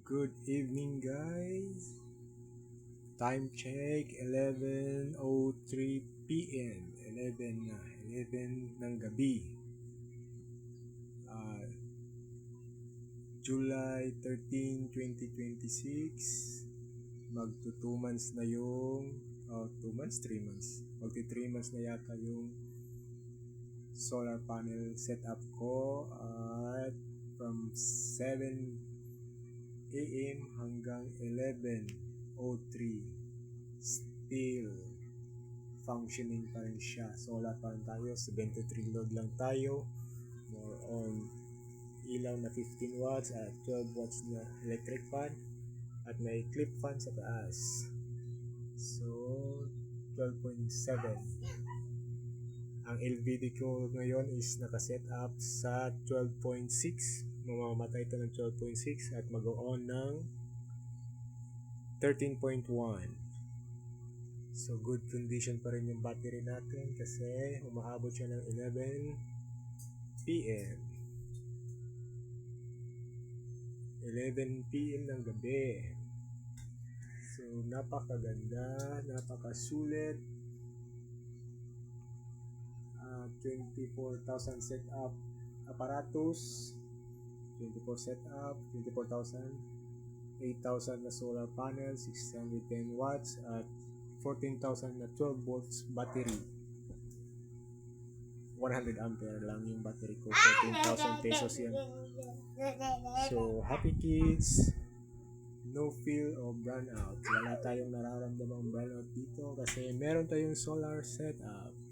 Good evening guys. Time check 11:03 PM. 11 na, 11 ng gabi. July 13, 2026. Magto 2 months na yung 2 months, 3 months. Magti 3 months na yata yung solar panel setup ko at from 7 AM hanggang 11:03 still functioning pa rin siya. Solar pa rin tayo, 73 load lang tayo, more on ilaw na 15 watts at 12 watts na electric fan at may clip fan sa taas, so 12.7. Ang LVD ko ngayon is nakaset up sa 12.6. Mamamatay ito ng 12.6 at mag-on ng 13.1. So good condition pa rin yung battery natin kasi umaabot siya ng 11 PM. 11 PM ng gabi. So napakaganda, napakasulit. 24,000 setup aparatus, 24 setup, 24,000, 8,000 na solar panel, 610 watts at 14,000 na 12 volts battery. 100 ampere lang yung battery ko, 14,000 pesos yan. So happy kids, no feel of brownout. Wala tayong nararamdamang brownout dito kasi meron tayong solar setup.